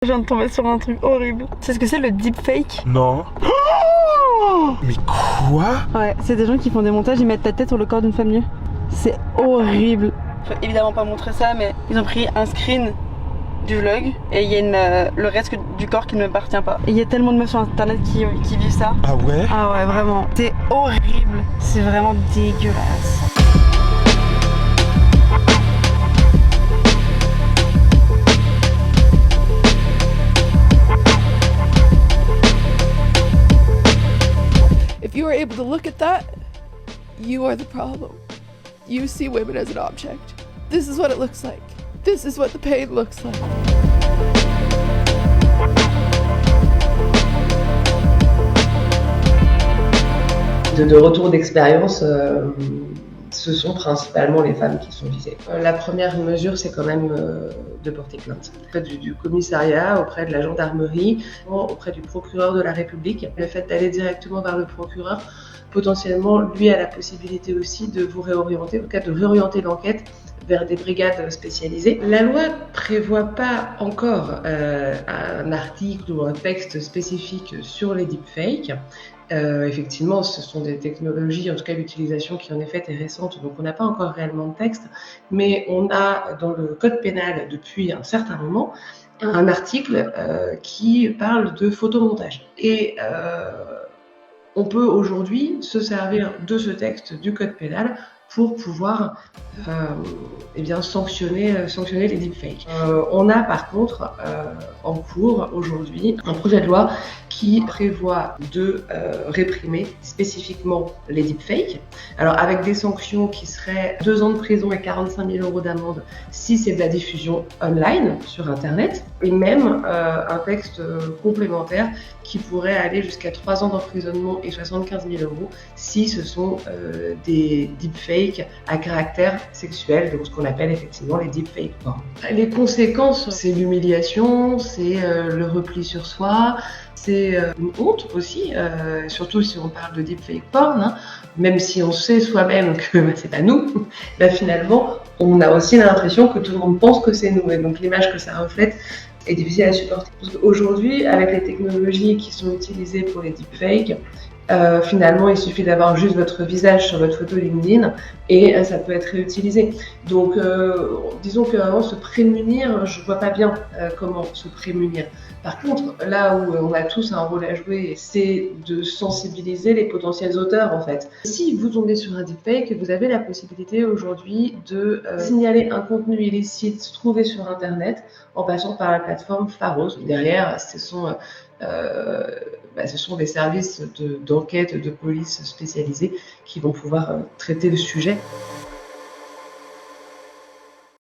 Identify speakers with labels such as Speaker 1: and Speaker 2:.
Speaker 1: Je viens de tomber sur un truc horrible. C'est ce que c'est le deepfake?
Speaker 2: Non. Mais quoi?
Speaker 1: Ouais, c'est des gens qui font des montages, ils mettent ta tête sur le corps d'une femme nue. C'est horrible. Faut évidemment pas montrer ça, mais ils ont pris un screen du vlog et il y a le reste du corps qui ne m'appartient pas. Et il y a tellement de meufs sur internet qui vivent ça.
Speaker 2: Ah ouais?
Speaker 1: Ah ouais, vraiment. C'est horrible. C'est vraiment dégueulasse.
Speaker 3: If you are able to look at that, you are the problem. You see women as an object. This is what it looks like. This is what the pain looks like.
Speaker 4: De retour d'expérience, ce sont principalement les femmes qui sont visées. La première mesure, c'est quand même de porter plainte. Auprès du commissariat, auprès de la gendarmerie, auprès du procureur de la République. Le fait d'aller directement vers le procureur, potentiellement, lui a la possibilité aussi de vous réorienter, en tout cas de réorienter l'enquête vers des brigades spécialisées. La loi prévoit pas encore un article ou un texte spécifique sur les deepfakes. Effectivement, ce sont des technologies, en tout cas l'utilisation qui en est faite est récente, donc on n'a pas encore réellement de texte, mais on a dans le code pénal depuis un certain moment un article qui parle de photomontage. Et on peut aujourd'hui se servir de ce texte du code pénal pour pouvoir sanctionner les deepfakes. On a par contre en cours aujourd'hui un projet de loi qui prévoit de réprimer spécifiquement les deepfakes. Alors avec des sanctions qui seraient 2 ans de prison et 45 000 € d'amende si c'est de la diffusion online sur internet, et même un texte complémentaire qui pourrait aller jusqu'à 3 ans d'emprisonnement et 75 000 € si ce sont des deepfakes à caractère sexuel, donc ce qu'on appelle effectivement les deepfakes porn. Les conséquences, c'est l'humiliation, c'est le repli sur soi, c'est une honte aussi, surtout si on parle de deepfake porn, hein, même si on sait soi-même que c'est pas nous, finalement on a aussi l'impression que tout le monde pense que c'est nous, et donc l'image que ça reflète est difficile à supporter. Aujourd'hui, avec les technologies qui sont utilisées pour les deepfakes, finalement, il suffit d'avoir juste votre visage sur votre photo LinkedIn et ça peut être réutilisé. Donc, disons que vraiment se prémunir, je vois pas bien comment se prémunir. Par contre, là où on a tous un rôle à jouer, c'est de sensibiliser les potentiels auteurs, en fait. Si vous tombez sur un deepfake, vous avez la possibilité aujourd'hui de signaler un contenu illicite trouvé sur Internet en passant par la plateforme Pharos. Derrière, ce sont des services d'enquête, de police spécialisés qui vont pouvoir traiter le sujet.